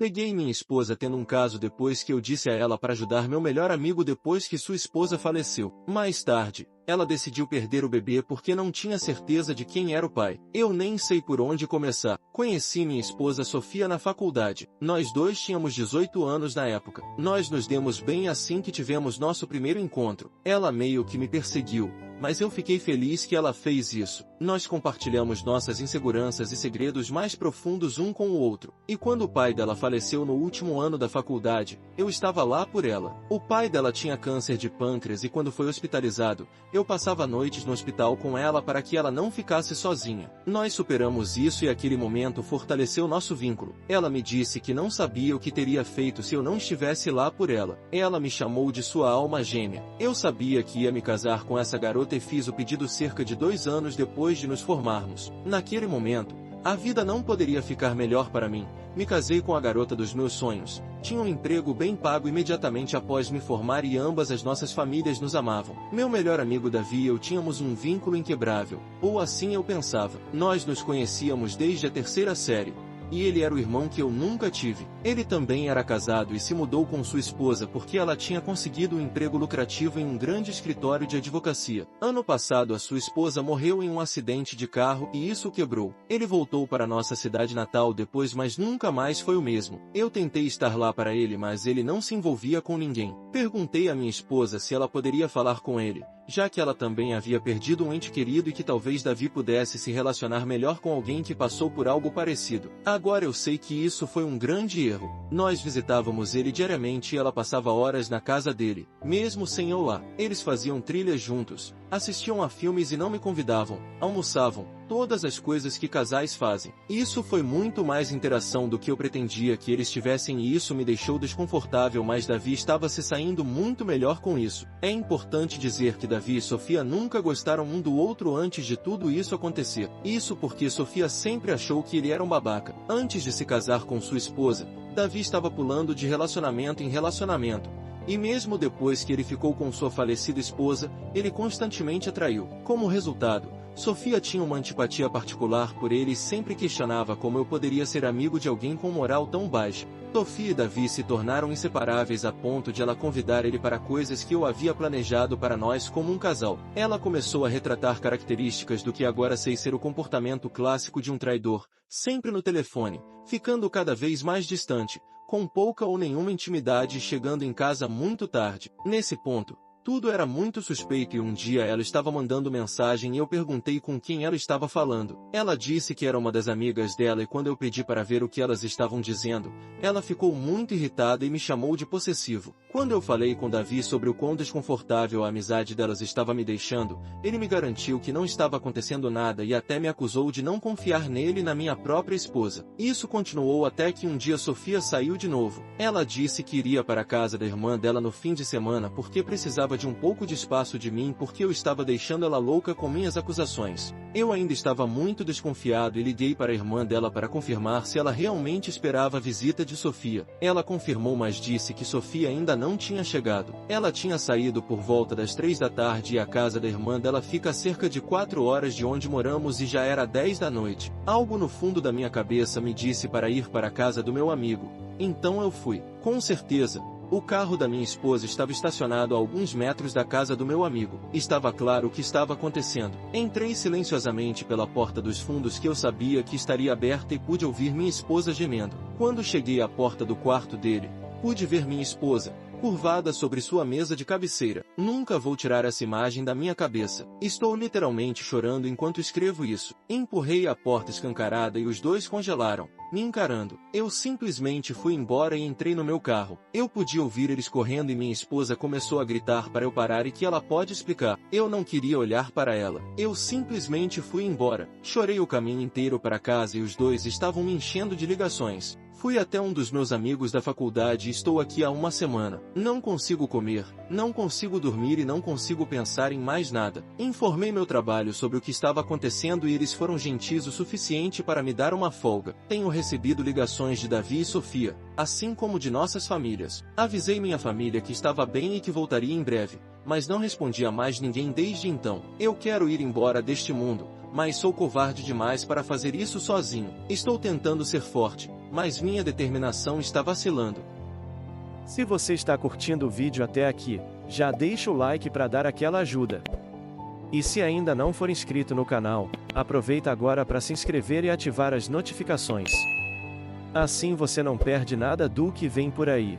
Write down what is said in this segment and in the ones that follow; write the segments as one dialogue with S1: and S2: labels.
S1: Peguei minha esposa tendo um caso depois que eu disse a ela para ajudar meu melhor amigo depois que sua esposa faleceu. Mais tarde, ela decidiu perder o bebê porque não tinha certeza de quem era o pai. Eu nem sei por onde começar. Conheci minha esposa Sofia na faculdade. Nós dois tínhamos 18 anos na época. Nós nos demos bem assim que tivemos nosso primeiro encontro. Ela meio que me perseguiu, mas eu fiquei feliz que ela fez isso. Nós compartilhamos nossas inseguranças e segredos mais profundos um com o outro. E quando o pai dela faleceu no último ano da faculdade, eu estava lá por ela. O pai dela tinha câncer de pâncreas e quando foi hospitalizado, eu passava noites no hospital com ela para que ela não ficasse sozinha. Nós superamos isso e aquele momento fortaleceu nosso vínculo. Ela me disse que não sabia o que teria feito se eu não estivesse lá por ela. Ela me chamou de sua alma gêmea. Eu sabia que ia me casar com essa garota e fiz o pedido cerca de 2 anos depois de nos formarmos. Naquele momento, a vida não poderia ficar melhor para mim. Me casei com a garota dos meus sonhos. Tinha um emprego bem pago imediatamente após me formar e ambas as nossas famílias nos amavam. Meu melhor amigo Davi e eu tínhamos um vínculo inquebrável, ou assim eu pensava. Nós nos conhecíamos desde a 3ª série. E ele era o irmão que eu nunca tive. Ele também era casado e se mudou com sua esposa porque ela tinha conseguido um emprego lucrativo em um grande escritório de advocacia. Ano passado a sua esposa morreu em um acidente de carro e isso o quebrou. Ele voltou para nossa cidade natal depois, mas nunca mais foi o mesmo. Eu tentei estar lá para ele, mas ele não se envolvia com ninguém. Perguntei à minha esposa se ela poderia falar com ele, já que ela também havia perdido um ente querido e que talvez Davi pudesse se relacionar melhor com alguém que passou por algo parecido. Agora eu sei que isso foi um grande erro. Nós visitávamos ele diariamente e ela passava horas na casa dele, mesmo sem eu lá. Eles faziam trilhas juntos, assistiam a filmes e não me convidavam, almoçavam, todas as coisas que casais fazem. Isso foi muito mais interação do que eu pretendia que eles tivessem e isso me deixou desconfortável, mas Davi estava se saindo muito melhor com isso. É importante dizer que Davi e Sofia nunca gostaram um do outro antes de tudo isso acontecer. Isso porque Sofia sempre achou que ele era um babaca. Antes de se casar com sua esposa, Davi estava pulando de relacionamento em relacionamento. E mesmo depois que ele ficou com sua falecida esposa, ele constantemente a traiu. Como resultado, Sofia tinha uma antipatia particular por ele e sempre questionava como eu poderia ser amigo de alguém com moral tão baixa. Sofia e Davi se tornaram inseparáveis a ponto de ela convidar ele para coisas que eu havia planejado para nós como um casal. Ela começou a retratar características do que agora sei ser o comportamento clássico de um traidor, sempre no telefone, ficando cada vez mais distante, com pouca ou nenhuma intimidade e chegando em casa muito tarde. Nesse ponto, tudo era muito suspeito e um dia ela estava mandando mensagem e eu perguntei com quem ela estava falando. Ela disse que era uma das amigas dela e quando eu pedi para ver o que elas estavam dizendo, ela ficou muito irritada e me chamou de possessivo. Quando eu falei com Davi sobre o quão desconfortável a amizade delas estava me deixando, ele me garantiu que não estava acontecendo nada e até me acusou de não confiar nele e na minha própria esposa. Isso continuou até que um dia Sofia saiu de novo. Ela disse que iria para a casa da irmã dela no fim de semana porque precisava de um pouco de espaço de mim porque eu estava deixando ela louca com minhas acusações. Eu ainda estava muito desconfiado e liguei para a irmã dela para confirmar se ela realmente esperava a visita de Sofia. Ela confirmou, mas disse que Sofia ainda não tinha chegado. Ela tinha saído por volta das 3 da tarde e a casa da irmã dela fica a cerca de 4 horas de onde moramos e já era 10 da noite. Algo no fundo da minha cabeça me disse para ir para a casa do meu amigo. Então eu fui. Com certeza, o carro da minha esposa estava estacionado a alguns metros da casa do meu amigo. Estava claro o que estava acontecendo. Entrei silenciosamente pela porta dos fundos que eu sabia que estaria aberta e pude ouvir minha esposa gemendo. Quando cheguei à porta do quarto dele, pude ver minha esposa, curvada sobre sua mesa de cabeceira. Nunca vou tirar essa imagem da minha cabeça. Estou literalmente chorando enquanto escrevo isso. Empurrei a porta escancarada e os dois congelaram, me encarando. Eu simplesmente fui embora e entrei no meu carro. Eu podia ouvir eles correndo e minha esposa começou a gritar para eu parar e que ela pode explicar. Eu não queria olhar para ela. Eu simplesmente fui embora. Chorei o caminho inteiro para casa e os dois estavam me enchendo de ligações. Fui até um dos meus amigos da faculdade e estou aqui há uma semana. Não consigo comer, não consigo dormir e não consigo pensar em mais nada. Informei meu trabalho sobre o que estava acontecendo e eles foram gentis o suficiente para me dar uma folga. Tenho recebido ligações de Davi e Sofia, assim como de nossas famílias. Avisei minha família que estava bem e que voltaria em breve, mas não respondi a mais ninguém desde então. Eu quero ir embora deste mundo, mas sou covarde demais para fazer isso sozinho. Estou tentando ser forte, mas minha determinação está vacilando.
S2: Se você está curtindo o vídeo até aqui, já deixa o like para dar aquela ajuda. E se ainda não for inscrito no canal, aproveita agora para se inscrever e ativar as notificações. Assim você não perde nada do que vem por aí.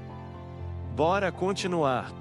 S2: Bora continuar!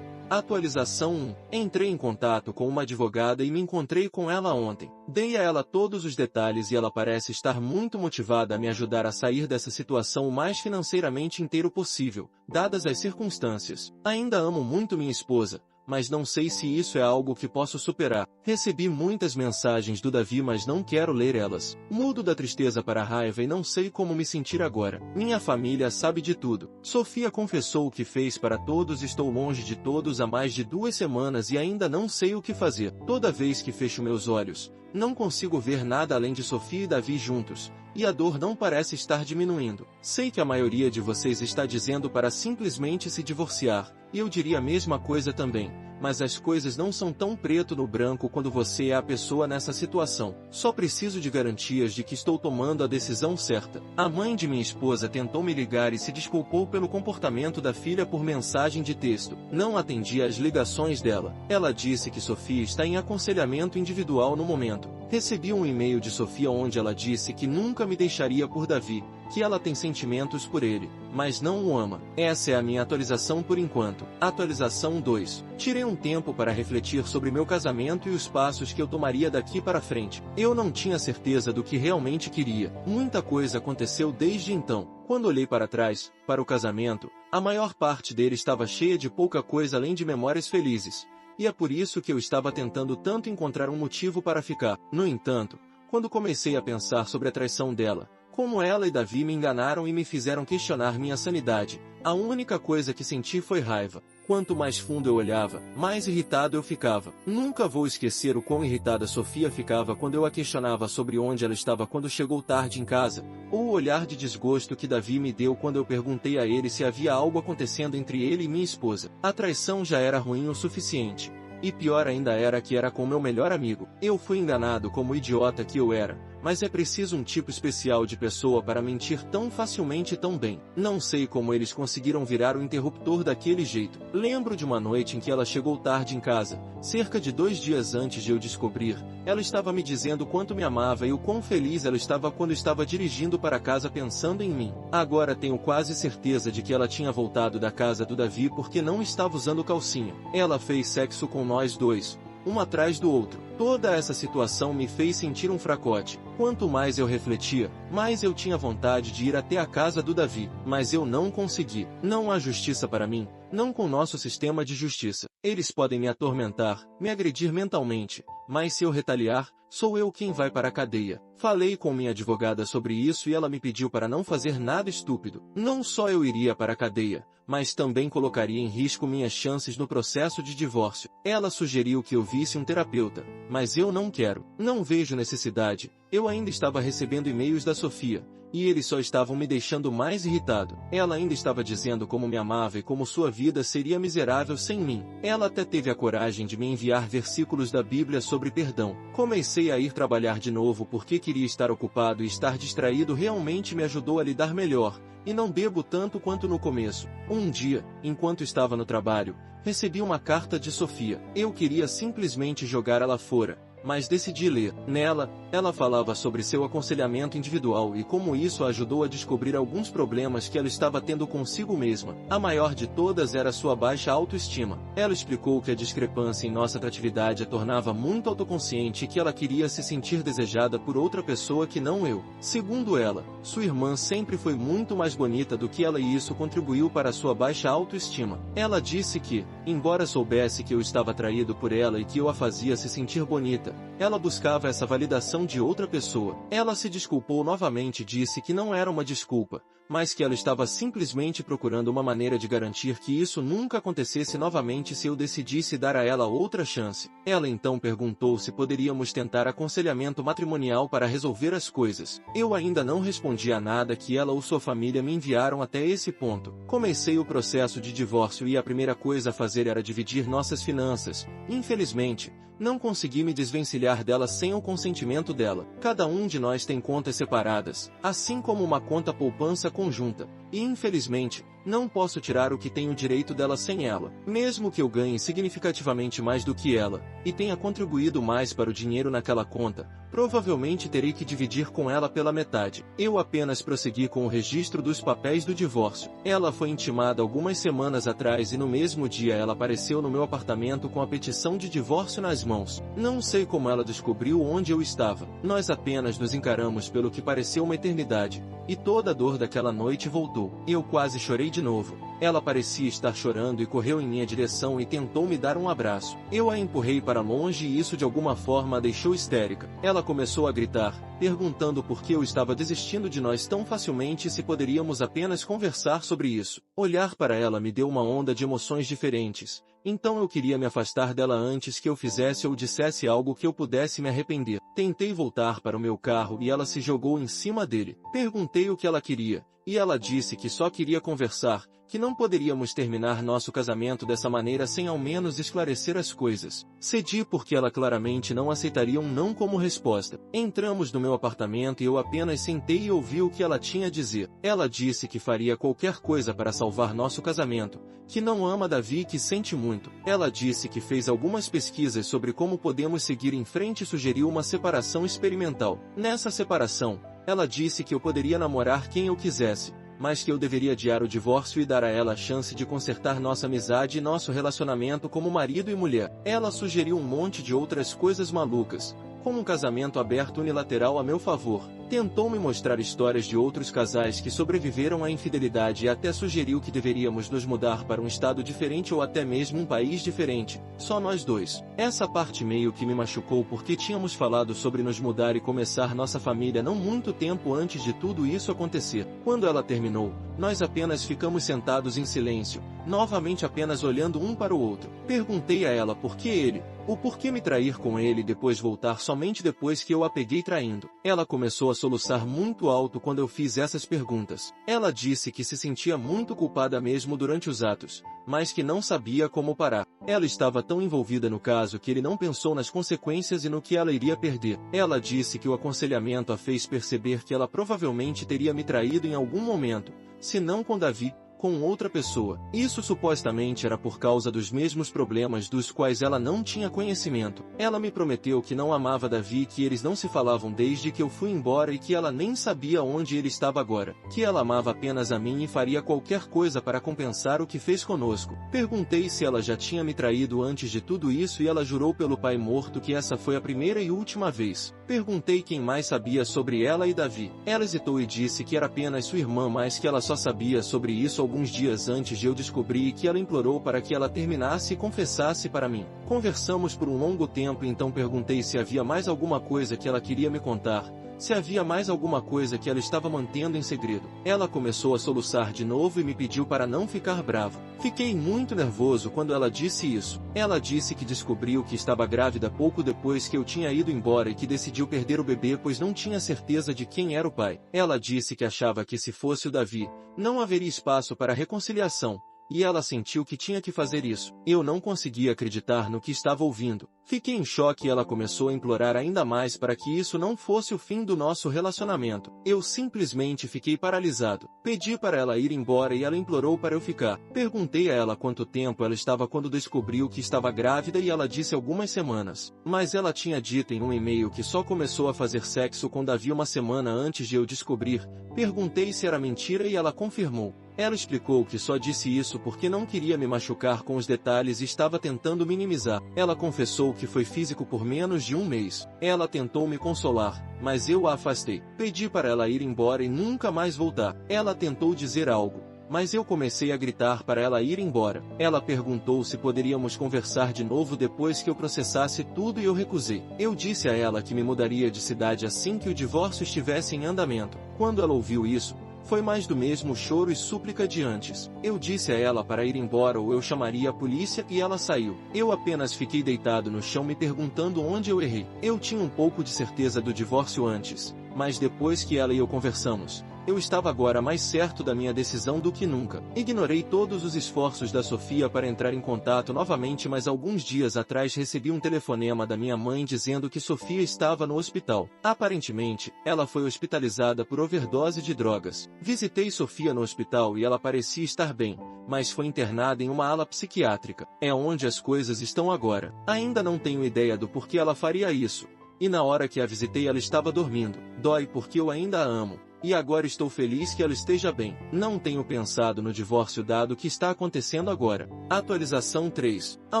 S1: Atualização 1. Entrei em contato com uma advogada e me encontrei com ela ontem. Dei a ela todos os detalhes e ela parece estar muito motivada a me ajudar a sair dessa situação o mais financeiramente inteiro possível, dadas as circunstâncias. Ainda amo muito minha esposa, mas não sei se isso é algo que posso superar. Recebi muitas mensagens do Davi, mas não quero ler elas. Mudo da tristeza para a raiva e não sei como me sentir agora. Minha família sabe de tudo. Sofia confessou o que fez para todos. Estou longe de todos há mais de 2 semanas e ainda não sei o que fazer. Toda vez que fecho meus olhos, não consigo ver nada além de Sofia e Davi juntos, e a dor não parece estar diminuindo. Sei que a maioria de vocês está dizendo para simplesmente se divorciar, e eu diria a mesma coisa também, mas as coisas não são tão preto no branco quando você é a pessoa nessa situação. Só preciso de garantias de que estou tomando a decisão certa. A mãe de minha esposa tentou me ligar e se desculpou pelo comportamento da filha por mensagem de texto. Não atendi às ligações dela. Ela disse que Sofia está em aconselhamento individual no momento. Recebi um e-mail de Sofia onde ela disse que nunca me deixaria por Davi, que ela tem sentimentos por ele, mas não o ama. Essa é a minha atualização por enquanto. Atualização 2. Tirei um tempo para refletir sobre meu casamento e os passos que eu tomaria daqui para frente. Eu não tinha certeza do que realmente queria. Muita coisa aconteceu desde então. Quando olhei para trás, para o casamento, a maior parte dele estava cheia de pouca coisa além de memórias felizes. E é por isso que eu estava tentando tanto encontrar um motivo para ficar. No entanto, quando comecei a pensar sobre a traição dela, como ela e Davi me enganaram e me fizeram questionar minha sanidade, a única coisa que senti foi raiva. Quanto mais fundo eu olhava, mais irritado eu ficava. Nunca vou esquecer o quão irritada Sofia ficava quando eu a questionava sobre onde ela estava quando chegou tarde em casa, ou o olhar de desgosto que Davi me deu quando eu perguntei a ele se havia algo acontecendo entre ele e minha esposa. A traição já era ruim o suficiente. E pior ainda era que era com meu melhor amigo. Eu fui enganado como o idiota que eu era, mas é preciso um tipo especial de pessoa para mentir tão facilmente e tão bem. Não sei como eles conseguiram virar o interruptor daquele jeito. Lembro de uma noite em que ela chegou tarde em casa, cerca de 2 dias antes de eu descobrir. Ela estava me dizendo quanto me amava e o quão feliz ela estava quando estava dirigindo para casa pensando em mim. Agora tenho quase certeza de que ela tinha voltado da casa do Davi porque não estava usando calcinha. Ela fez sexo com nós dois, um atrás do outro. Toda essa situação me fez sentir um fracote. Quanto mais eu refletia, mais eu tinha vontade de ir até a casa do Davi, mas eu não consegui. Não há justiça para mim, não com nosso sistema de justiça. Eles podem me atormentar, me agredir mentalmente, mas se eu retaliar, sou eu quem vai para a cadeia. Falei com minha advogada sobre isso e ela me pediu para não fazer nada estúpido. Não só eu iria para a cadeia, mas também colocaria em risco minhas chances no processo de divórcio. Ela sugeriu que eu visse um terapeuta, mas eu não quero. Não vejo necessidade. Eu ainda estava recebendo e-mails da Sofia, e eles só estavam me deixando mais irritado. Ela ainda estava dizendo como me amava e como sua vida seria miserável sem mim. Ela até teve a coragem de me enviar versículos da Bíblia sobre perdão. Comecei a ir trabalhar de novo porque queria estar ocupado e estar distraído realmente me ajudou a lidar melhor, e não bebo tanto quanto no começo. Um dia, enquanto estava no trabalho, recebi uma carta de Sofia. Eu queria simplesmente jogar ela fora, mas decidi ler. Nela, ela falava sobre seu aconselhamento individual e como isso a ajudou a descobrir alguns problemas que ela estava tendo consigo mesma. A maior de todas era sua baixa autoestima. Ela explicou que a discrepância em nossa atratividade a tornava muito autoconsciente e que ela queria se sentir desejada por outra pessoa que não eu. Segundo ela, sua irmã sempre foi muito mais bonita do que ela e isso contribuiu para sua baixa autoestima. Ela disse que, embora soubesse que eu estava atraído por ela e que eu a fazia se sentir bonita, ela buscava essa validação de outra pessoa. Ela se desculpou novamente e disse que não era uma desculpa, mas que ela estava simplesmente procurando uma maneira de garantir que isso nunca acontecesse novamente se eu decidisse dar a ela outra chance. Ela então perguntou se poderíamos tentar aconselhamento matrimonial para resolver as coisas. Eu ainda não respondi a nada que ela ou sua família me enviaram até esse ponto. Comecei o processo de divórcio e a primeira coisa a fazer era dividir nossas finanças. Infelizmente, Não consegui me desvencilhar dela sem o consentimento dela. Cada um de nós tem contas separadas, assim como uma conta poupança conjunta. E infelizmente, não posso tirar o que tenho direito dela sem ela. Mesmo que eu ganhe significativamente mais do que ela, e tenha contribuído mais para o dinheiro naquela conta, provavelmente terei que dividir com ela pela metade. Eu apenas prossegui com o registro dos papéis do divórcio. Ela foi intimada algumas semanas atrás e no mesmo dia ela apareceu no meu apartamento com a petição de divórcio nas mãos. Não sei como ela descobriu onde eu estava. Nós apenas nos encaramos pelo que pareceu uma eternidade, e toda a dor daquela noite voltou. Eu quase chorei de novo. Ela parecia estar chorando e correu em minha direção e tentou me dar um abraço. Eu a empurrei para longe e isso de alguma forma a deixou histérica. Ela começou a gritar, perguntando por que eu estava desistindo de nós tão facilmente e se poderíamos apenas conversar sobre isso. Olhar para ela me deu uma onda de emoções diferentes. Então eu queria me afastar dela antes que eu fizesse ou dissesse algo que eu pudesse me arrepender. Tentei voltar para o meu carro e ela se jogou em cima dele. Perguntei o que ela queria, e ela disse que só queria conversar, que não poderíamos terminar nosso casamento dessa maneira sem ao menos esclarecer as coisas. Cedi porque ela claramente não aceitaria um não como resposta. Entramos no meu apartamento e eu apenas sentei e ouvi o que ela tinha a dizer. Ela disse que faria qualquer coisa para salvar nosso casamento, que não ama Davi e que sente muito. Ela disse que fez algumas pesquisas sobre como podemos seguir em frente e sugeriu uma separação experimental. Nessa separação, ela disse que eu poderia namorar quem eu quisesse, mas que eu deveria adiar o divórcio e dar a ela a chance de consertar nossa amizade e nosso relacionamento como marido e mulher. Ela sugeriu um monte de outras coisas malucas, como um casamento aberto unilateral a meu favor. Tentou me mostrar histórias de outros casais que sobreviveram à infidelidade e até sugeriu que deveríamos nos mudar para um estado diferente ou até mesmo um país diferente, só nós dois. Essa parte meio que me machucou porque tínhamos falado sobre nos mudar e começar nossa família não muito tempo antes de tudo isso acontecer. Quando ela terminou, nós apenas ficamos sentados em silêncio, novamente apenas olhando um para o outro. Perguntei a ela por que ele, o porquê me trair com ele e depois voltar somente depois que eu a peguei traindo. Ela começou a soluçar muito alto quando eu fiz essas perguntas. Ela disse que se sentia muito culpada mesmo durante os atos, mas que não sabia como parar. Ela estava tão envolvida no caso que ele não pensou nas consequências e no que ela iria perder. Ela disse que o aconselhamento a fez perceber que ela provavelmente teria me traído em algum momento, se não com Davi, com outra pessoa. Isso supostamente era por causa dos mesmos problemas dos quais ela não tinha conhecimento. Ela me prometeu que não amava Davi e que eles não se falavam desde que eu fui embora e que ela nem sabia onde ele estava agora. Que ela amava apenas a mim e faria qualquer coisa para compensar o que fez conosco. Perguntei se ela já tinha me traído antes de tudo isso e ela jurou pelo pai morto que essa foi a primeira e última vez. Perguntei quem mais sabia sobre ela e Davi. Ela hesitou e disse que era apenas sua irmã, mas que ela só sabia sobre isso alguns dias antes de eu descobrir e que ela implorou para que ela terminasse e confessasse para mim. Conversamos por um longo tempo e então perguntei se havia mais alguma coisa que ela queria me contar, se havia mais alguma coisa que ela estava mantendo em segredo. Ela começou a soluçar de novo e me pediu para não ficar bravo. Fiquei muito nervoso quando ela disse isso. Ela disse que descobriu que estava grávida pouco depois que eu tinha ido embora e que decidiu perder o bebê pois não tinha certeza de quem era o pai. Ela disse que achava que se fosse o Davi, não haveria espaço para reconciliação, e ela sentiu que tinha que fazer isso. Eu não conseguia acreditar no que estava ouvindo. Fiquei em choque e ela começou a implorar ainda mais para que isso não fosse o fim do nosso relacionamento. Eu simplesmente fiquei paralisado. Pedi para ela ir embora e ela implorou para eu ficar. Perguntei a ela quanto tempo ela estava quando descobriu que estava grávida e ela disse algumas semanas. Mas ela tinha dito em um e-mail que só começou a fazer sexo com Davi uma semana antes de eu descobrir. Perguntei se era mentira e ela confirmou. Ela explicou que só disse isso porque não queria me machucar com os detalhes e estava tentando minimizar. Ela confessou que foi físico por menos de um mês. Ela tentou me consolar, mas eu a afastei. Pedi para ela ir embora e nunca mais voltar. Ela tentou dizer algo, mas eu comecei a gritar para ela ir embora. Ela perguntou se poderíamos conversar de novo depois que eu processasse tudo e eu recusei. Eu disse a ela que me mudaria de cidade assim que o divórcio estivesse em andamento. Quando ela ouviu isso, foi mais do mesmo choro e súplica de antes. Eu disse a ela para ir embora ou eu chamaria a polícia e ela saiu. Eu apenas fiquei deitado no chão me perguntando onde eu errei. Eu tinha um pouco de certeza do divórcio antes, mas depois que ela e eu conversamos, Eu estava agora mais certo da minha decisão do que nunca. Ignorei todos os esforços da Sofia para entrar em contato novamente, mas alguns dias atrás recebi um telefonema da minha mãe dizendo que Sofia estava no hospital. Aparentemente, ela foi hospitalizada por overdose de drogas. Visitei Sofia no hospital e ela parecia estar bem, mas foi internada em uma ala psiquiátrica. É onde as coisas estão agora. Ainda não tenho ideia do porquê ela faria isso. E na hora que a visitei ela estava dormindo. Dói porque eu ainda a amo. E agora estou feliz que ela esteja bem. Não tenho pensado no divórcio dado o que está acontecendo agora. Atualização 3. A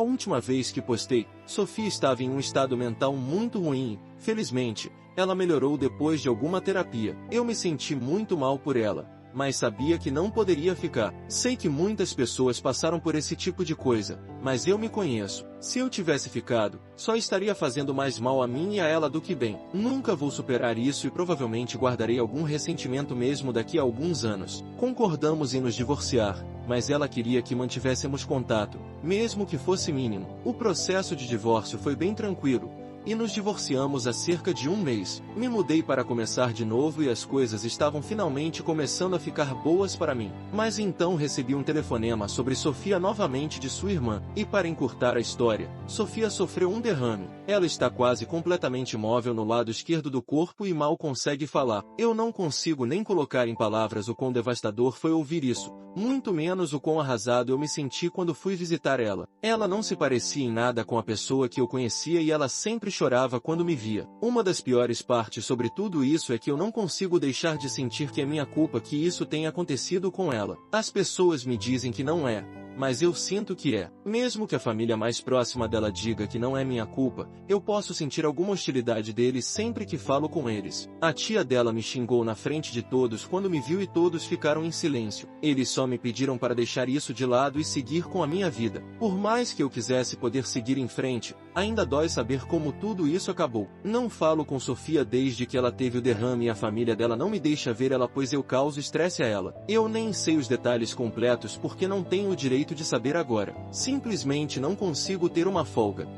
S1: última vez que postei, Sofia estava em um estado mental muito ruim. Felizmente, ela melhorou depois de alguma terapia. Eu me senti muito mal por ela, mas sabia que não poderia ficar. Sei que muitas pessoas passaram por esse tipo de coisa, mas eu me conheço. Se eu tivesse ficado, só estaria fazendo mais mal a mim e a ela do que bem. Nunca vou superar isso e provavelmente guardarei algum ressentimento mesmo daqui a alguns anos. Concordamos em nos divorciar, mas ela queria que mantivéssemos contato, mesmo que fosse mínimo. O processo de divórcio foi bem tranquilo, e nos divorciamos há cerca de um mês. Me mudei para começar de novo e as coisas estavam finalmente começando a ficar boas para mim. Mas então recebi um telefonema sobre Sofia novamente de sua irmã. E para encurtar a história, Sofia sofreu um derrame. Ela está quase completamente imóvel no lado esquerdo do corpo e mal consegue falar. Eu não consigo nem colocar em palavras o quão devastador foi ouvir isso, muito menos o quão arrasado eu me senti quando fui visitar ela. Ela não se parecia em nada com a pessoa que eu conhecia e ela sempre chorava quando me via. Uma das piores partes sobre tudo isso é que eu não consigo deixar de sentir que é minha culpa que isso tenha acontecido com ela. As pessoas me dizem que não é, mas eu sinto que é. Mesmo que a família mais próxima dela diga que não é minha culpa, eu posso sentir alguma hostilidade deles sempre que falo com eles. A tia dela me xingou na frente de todos quando me viu e todos ficaram em silêncio. Eles só me pediram para deixar isso de lado e seguir com a minha vida. Por mais que eu quisesse poder seguir em frente, ainda dói saber como tudo isso acabou. Não falo com Sofia desde que ela teve o derrame e a família dela não me deixa ver ela pois eu causo estresse a ela. Eu nem sei os detalhes completos porque não tenho o direito de saber agora. Simplesmente não consigo ter uma folga.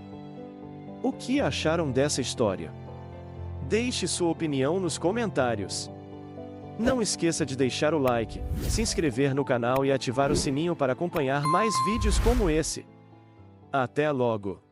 S2: O que acharam dessa história? Deixe sua opinião nos comentários. Não esqueça de deixar o like, se inscrever no canal e ativar o sininho para acompanhar mais vídeos como esse. Até logo!